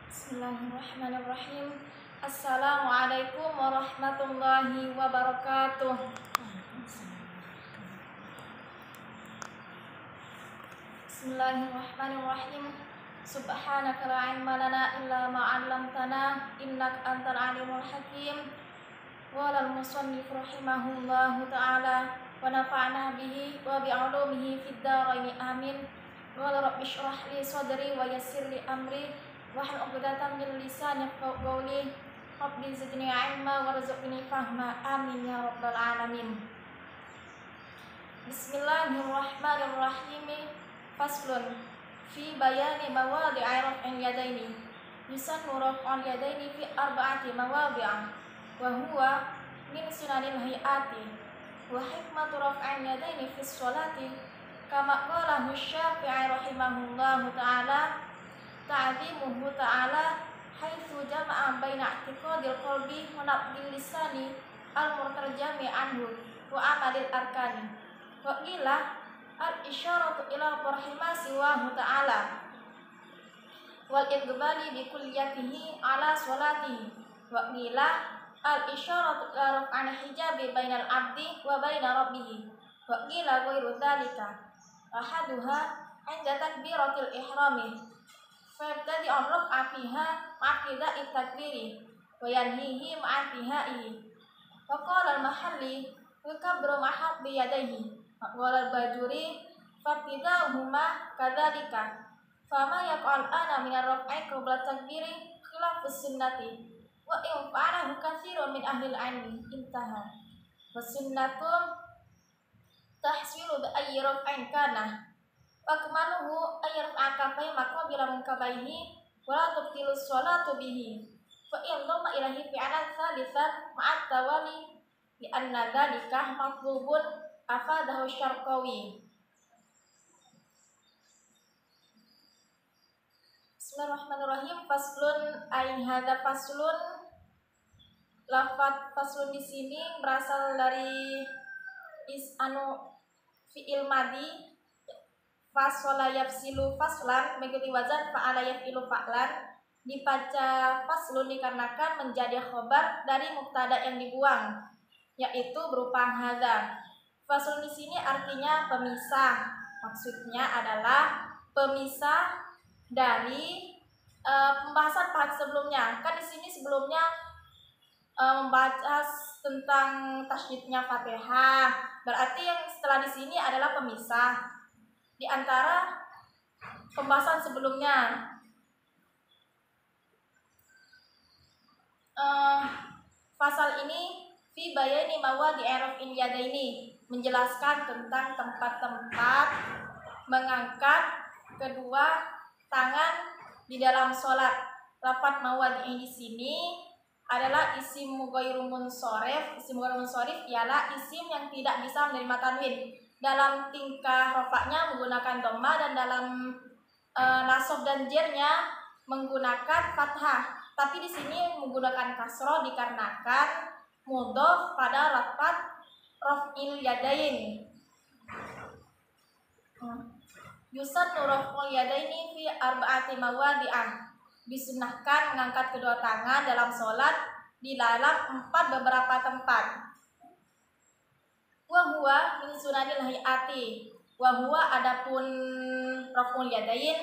Bismillahirrahmanirrahim. Assalamualaikum warahmatullahi wabarakatuh. Bismillahirrahmanirrahim. Subhanaka la ilma lana illa ma 'allamtana innaka antal alimul hakim. Walal musannif rahimahullahu ta'ala wa nafa'na bihi wa bi 'ulumihi fid dharain amin. Wa rabbi shrah li sadri wa yassir li amri wahlul 'uqdatam min lisani yafqahu qawli. Rabbi zidni 'ilma warzuqni fahma amin ya rabbal alamin. Bismillahirrahmanirrahim. Faslun fi bayani mawadhi'i raf'il yadaini. Yusannu raf'ul yadaini fi arba'ati mawadhi'a wa huwa min sunanil hayati wa hikmatu raf'il yadaini fi sholati kama qala Syafi'i rahimahullahu ta'ala ta'zimuhu ta'ala haitsu jama'a baina i'tiqadil qalbi wa naqdil lisani al-murtarjami anhu wa amalil arkani wa qila al-isyaratu ila farhima siwahu ta'ala wal iqbali bi kulliyatihi ala sholatihi wa qila al-isyaratu ila raf'il hijabi bainal abdi wa baina rabbih wa qila ghairu dzalika ahaduha 'inda takbiratil ihrami fayabtadi ar-raf'a fiha ma'qida'i takbiri wa yanhihi ma'intihaihi wa qala al-mahalli yukabbiru ma'a bi yadayhi wa al-bajuri fatidahuma kadzalika fama yaqal ana min ar-raf'i qabla takbiri khilafus sunnati wa in fa'alahu katsirun min ahli al-'ilmi intaha wa sunnatu tahsilu bi ayyi raf'in kana wa kamaluhu ayyi raf'a kafai maqabila munkabaihi wa la tubtilu sholatu bihi fa in dhamma ilahi fi'lan thalithan ma'a tawali li anna dzalika matlubun afadahu Syarqawi. Bismillahirrahmanirrahim. Faslun ay hadza faslun. Lafaz faslun di sini berasal dari fi'il madi fasala yafsilu faslan mengikuti wazan fa'ala yafilu fa'lan. Dibaca faslun dikarenakan menjadi khobar dari mubtada yang dibuang, yaitu berupa hadza. Faslun di sini artinya pemisah. Maksudnya adalah pemisah dari pembahasan part sebelumnya. Kan di sini sebelumnya membahas tentang tasydidnya Fatihah. Berarti yang setelah di sini adalah pemisah di antara pembahasan sebelumnya. Pasal ini fi bayani mawadhi'i raf'il yadaini, menjelaskan tentang tempat-tempat mengangkat kedua tangan di dalam sholat. Lafaz mawadhi'i di sini adalah isim ghairu munsharif. Isim ghairu munsharif ialah isim yang tidak bisa menerima tanwin. Dalam tingkah rafa'nya menggunakan dhamma dan dalam nasab dan jernya menggunakan fathah. Tapi di sini menggunakan kasroh dikarenakan mudhof pada lafaz raf'il yadain. Yusannu raf'ul yadaini fi arba'ati mawadhi'ah. Disunnahkan mengangkat kedua tangan dalam sholat di dalam 4 beberapa tempat. Wa huwa min sunanil hayati. Wa huwa adapun raf'ul yadain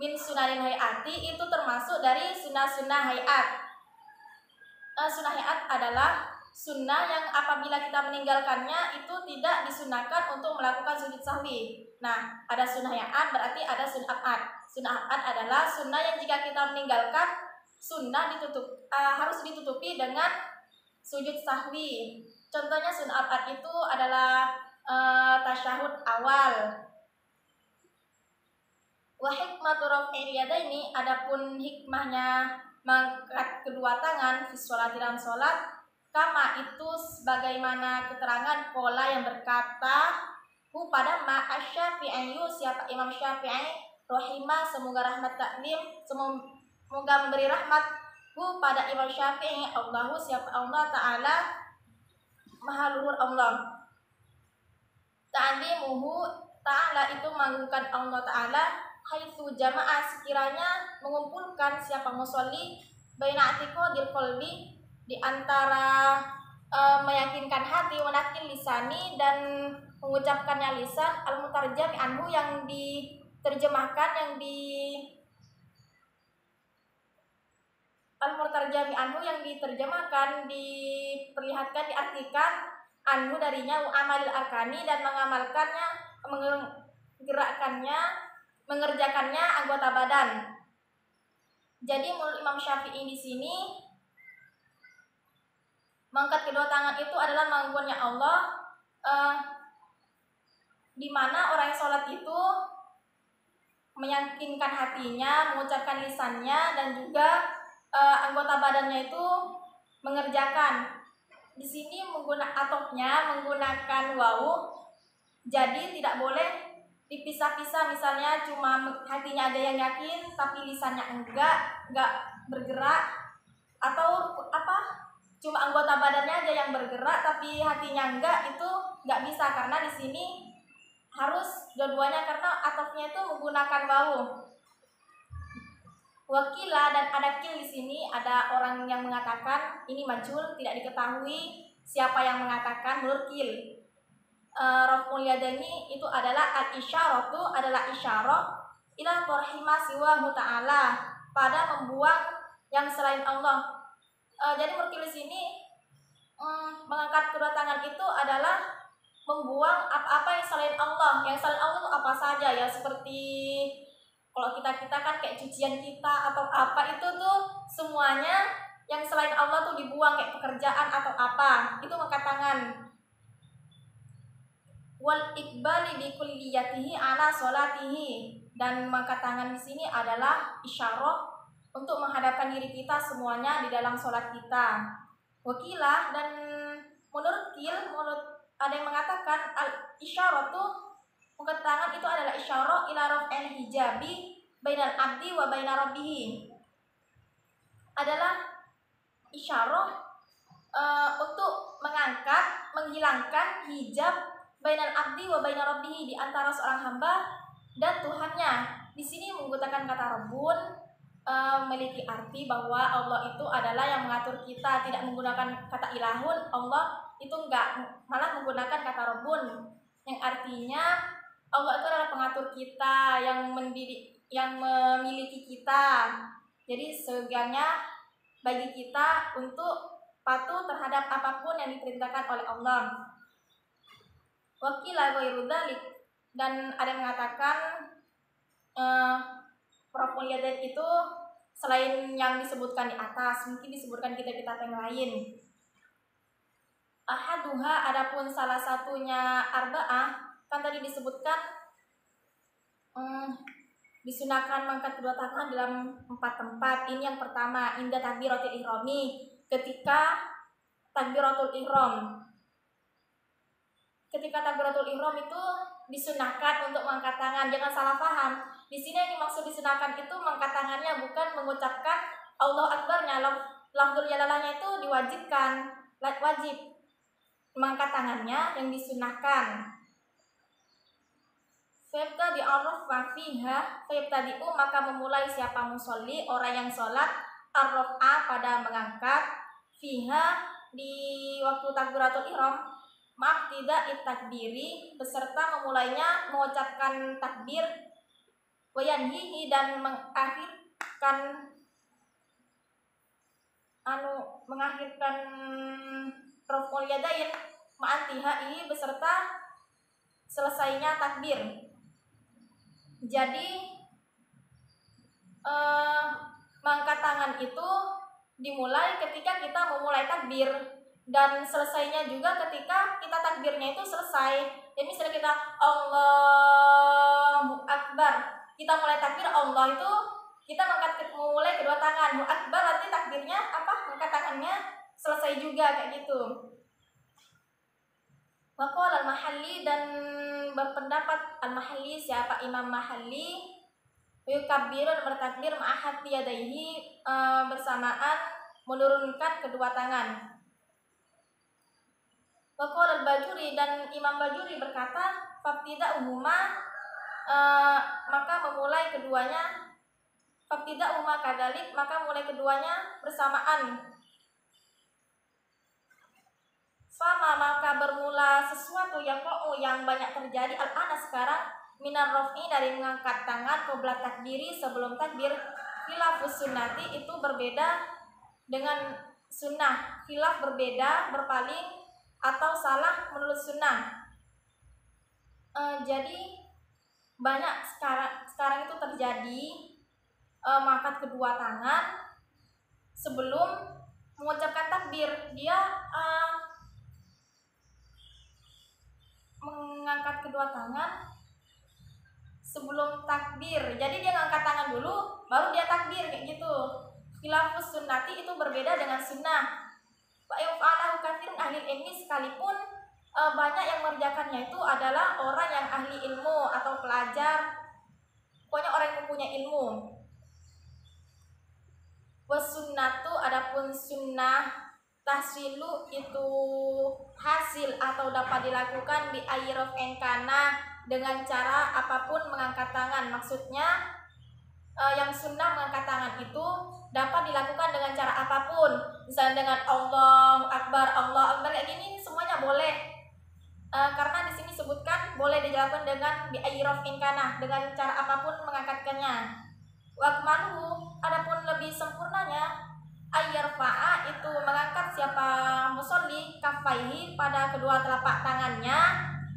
min sunanil hayati itu termasuk dari sunnah-sunnah hayat. Sunnah hayat adalah sunnah yang apabila kita meninggalkannya itu tidak disunahkan untuk melakukan sujud sahwi. Nah, ada sunnah hayat berarti ada sunnah hayat. Sunnah hayat adalah sunnah yang jika kita meninggalkan sunnah harus ditutupi dengan sujud sahwi. Contohnya sunnah hayat itu adalah tasyahud awal. Wa hikmatu raf'il yadaini, adapun hikmahnya mengangkat kedua tangan fi sholati dalam sholat kama itu sebagaimana keterangan pola yang berkata pada Syafi'i, siapa Imam Syafi'i rahimah, semoga rahmat taklim, semoga memberi rahmat pada Imam Syafi'i, Allahu siapa Allah Ta'ala maha luhur Allah. Ta'zimuhu Ta'ala itu mengagungkan Allah Ta'ala haitsu jama'a, sekiranya mengumpulkan siapa musolli baina atiqadil qalbi, di antara meyakinkan hati, wanakin lisani, dan mengucapkannya lisan, al-mutarjam anhu, yang diterjemahkan, yang diterjemahkan, diperlihatkan, diartikan, anhu darinya, wa amalil arkani, dan mengamalkannya, mengerjakannya anggota badan. Jadi menurut Imam Syafi'i di sini, mengangkat kedua tangan itu adalah mengagunkannya Allah, di mana orang yang sholat itu meyakinkan hatinya, mengucapkan lisannya, dan juga anggota badannya itu mengerjakan. Di sini menggunakan wawu, jadi tidak boleh dipisah-pisah. Misalnya cuma hatinya aja yang yakin tapi lisannya enggak bergerak, atau cuma anggota badannya aja yang bergerak tapi hatinya enggak, itu enggak bisa, karena di sini harus dua-duanya, karena atofnya itu menggunakan wawu. Wakila, dan ada kil di sini, ada orang yang mengatakan, ini majhul, tidak diketahui siapa yang mengatakan menurut kil. Raf'ul yadaini itu adalah al-isyaratu, adalah isyarah ila torhima siwahu ta'ala, pada membuang yang selain Allah. Jadi menurut kil di sini, mengangkat kedua tangan itu adalah membuang apa-apa yang selain Allah. Yang selain Allah itu apa saja ya, seperti kalau kita kan kayak cucian kita atau apa, itu tuh semuanya yang selain Allah tuh dibuang, kayak pekerjaan atau apa, itu mengangkat tangan. Wal iqbali bi kulliyatihi ala sholatihi, dan mengangkat tangan di sini adalah isyarah untuk menghadapkan diri kita semuanya di dalam sholat kita. Wakilah, dan menurut ada yang mengatakan al-isyarah tuh, mengangkat tangan itu adalah isyarah ila raf'il hijabi bainal abdi wa baina rabbih, adalah isyarah untuk menghilangkan hijab bainal abdi wa baina rabbih, di antara seorang hamba dan Tuhannya. Di sini menggunakan kata rabbun, memiliki arti bahwa Allah itu adalah yang mengatur kita, tidak menggunakan kata ilahun. Allah itu enggak, malah menggunakan kata rabbun, yang artinya Allah itu adalah pengatur kita, yang memiliki kita. Jadi segalanya bagi kita untuk patuh terhadap apapun yang diperintahkan oleh Allah. Wakila ghairu dzalik, dan ada yang mengatakan raf'ul yadain itu selain yang disebutkan di atas, mungkin disebutkan kitab-kitab yang lain. Ahaduha, adapun salah satunya arba'ah, kan tadi disebutkan disunahkan mengangkat kedua tangan dalam 4 tempat. Ini yang pertama, inda takbiratul ihrami, ketika takbiratul ihram. Ketika takbiratul ihram itu disunahkan untuk mengangkat tangan. Jangan salah paham. Di sini yang dimaksud disunahkan itu mengangkat tangannya, bukan mengucapkan Allah Akbarnya. Lafzul jalalahnya itu diwajibkan, wajib. Mengangkat tangannya yang disunahkan. Fayabtadi ar-raf'a fiha, fayabtadi'u, maka memulai siapa musolli, orang yang sholat, ar-raf'a, pada mengangkat, fiha, di waktu takbiratul ihram, tidak takbiri, beserta memulainya mengucapkan takbir, wayanhihi, dan mengakhirkan raf'ul yadain ma'antihai, beserta selesainya takbir. Jadi mengangkat tangan itu dimulai ketika kita memulai takbir, dan selesainya juga ketika kita takbirnya itu selesai. Jadi misalnya kita Allahu Akbar, kita mulai takbir Allah itu kita memulai kedua tangan. Akbar berarti takbirnya mengangkat tangannya selesai juga, kayak gitu. Waqala al-Mahalli, dan berpendapat al-Mahalli, siapa Imam Mahalli, yukabbiru, bertakbir ma'ahati yadaihi, bersamaan menurunkan kedua tangan. Waqala al-Bajuri, dan Imam Bajuri berkata, fabtida'uhuma, maka memulai keduanya fabtida'uhuma kadzalik, maka mulai keduanya bersamaan. Sama maka bermula sesuatu yang banyak terjadi al-ana sekarang minar raf'i dari mengangkat tangan qabla takbiri sebelum takbir. Khilafus sunnati itu berbeda dengan sunnah, khilaf berbeda, berpaling atau salah menurut sunnah. Jadi banyak sekarang itu terjadi mengangkat kedua tangan sebelum mengucapkan takbir. Dia mengangkat kedua tangan sebelum takbir. Jadi dia ngangkat tangan dulu baru dia takbir kayak gitu. Khilafus sunnati itu berbeda dengan sunnah. Wa yaf'alahu katsirun ahli ilmi, sekalipun banyak yang mengerjakannya itu adalah orang yang ahli ilmu atau pelajar, pokoknya orang yang mempunyai ilmu. Wasunnatu, adapun sunnah tahsilu itu hasil atau dapat dilakukan bi ayyiraf enkana, dengan cara apapun mengangkat tangan. Maksudnya yang sunnah mengangkat tangan itu dapat dilakukan dengan cara apapun, misalnya dengan Allahu Akbar kayak gini semuanya boleh. Karena di sini sebutkan boleh dilakukan dengan bi ayyiraf enkana, dengan cara apapun mengangkatkannya. Wa akmaluhu, adapun lebih sempurnanya ayyarfa'a, itu mengangkat siapa musolli kafaihi, pada kedua telapak tangannya,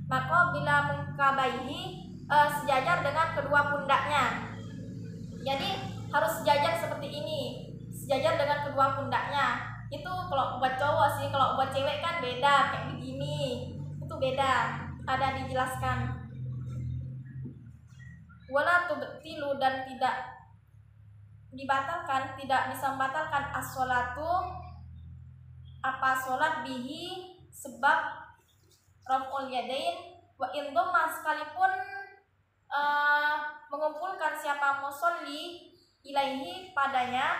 maka bila mungkabaihi, sejajar dengan kedua pundaknya. Jadi harus sejajar seperti ini, sejajar dengan kedua pundaknya. Itu kalau buat cowok sih, kalau buat cewek kan beda, kayak begini itu beda, ada dijelaskan. Wala tubtilu, dan tidak dibatalkan, tidak bisa membatalkan as-sholatu, apa sholat bihi, sebab raf'ul yadain wa indhamma, sekalipun mengumpulkan siapa musolli ilaihi padanya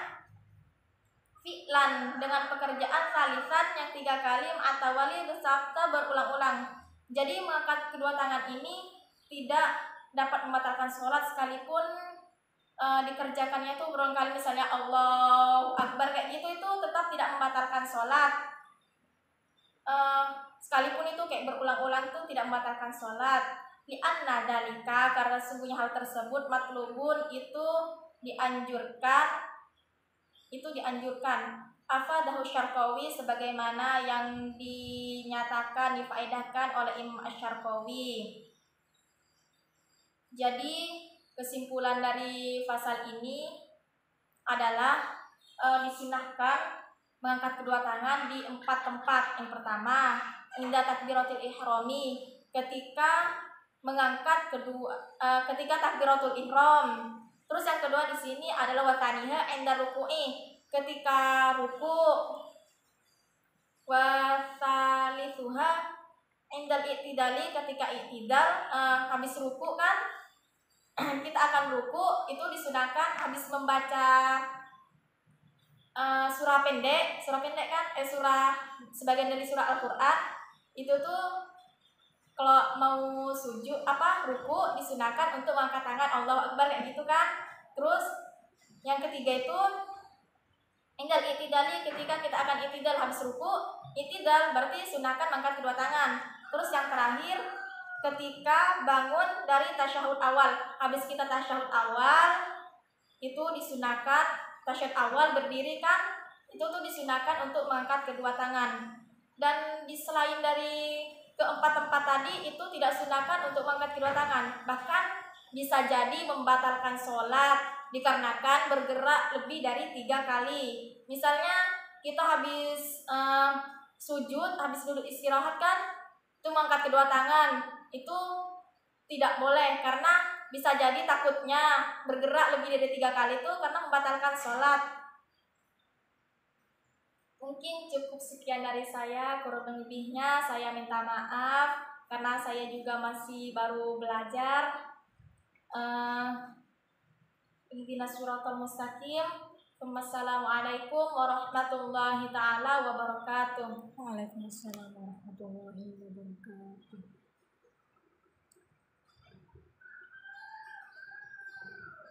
fi'lan, dengan pekerjaan salisan yang 3 kali atau wali bersabda berulang-ulang. Jadi mengangkat kedua tangan ini tidak dapat membatalkan sholat, sekalipun dikerjakannya itu berulang kali, misalnya Allahu Akbar kayak gitu, itu tetap tidak membatalkan sholat. Sekalipun itu kayak berulang-ulang itu tidak membatalkan sholat. Li'anna dalika, karena sungguhnya hal tersebut matlubun, itu dianjurkan. Afadahu Syarqawi, sebagaimana yang dinyatakan, difaedahkan oleh Imam Asy-Syarqawi. Jadi kesimpulan dari pasal ini adalah disunahkan mengangkat kedua tangan di 4 tempat. Yang pertama, inda takbiratul ihrami, ketika mengangkat ketika takbiratul ihram. Terus yang kedua di sini adalah wataniha inda ruku'i, ketika ruku. Wa tsalitsuha indal i'tidali, ketika i'tidal, habis ruku kan kita akan ruku, itu disunahkan habis membaca surah pendek kan, surah sebagian dari surah Al-Qur'an, itu tuh kalau mau sujud ruku disunahkan untuk mengangkat tangan Allahu Akbar kayak gitu kan. Terus yang ketiga itu indal i'tidali, ketika kita akan i'tidal habis ruku, i'tidal berarti sunahkan mengangkat kedua tangan. Terus yang terakhir ketika bangun dari tasyahud awal, habis kita tasyahud awal itu disunahkan, tasyahud awal berdiri kan, itu tuh disunahkan untuk mengangkat kedua tangan. Dan selain dari keempat tempat tadi itu tidak sunahkan untuk mengangkat kedua tangan, bahkan bisa jadi membatalkan sholat dikarenakan bergerak lebih dari 3 kali. Misalnya kita habis sujud, habis duduk istirahat kan, itu mengangkat kedua tangan, itu tidak boleh, karena bisa jadi takutnya bergerak lebih dari 3 kali itu karena membatalkan sholat. Mungkin cukup sekian dari saya, kurang lebihnya saya minta maaf karena saya juga masih baru belajar. Ihdinas siratal mustaqim. Wassalamualaikum warahmatullahi taala wabarakatuh. Waalaikumsalam warahmatullahi wabarakatuh.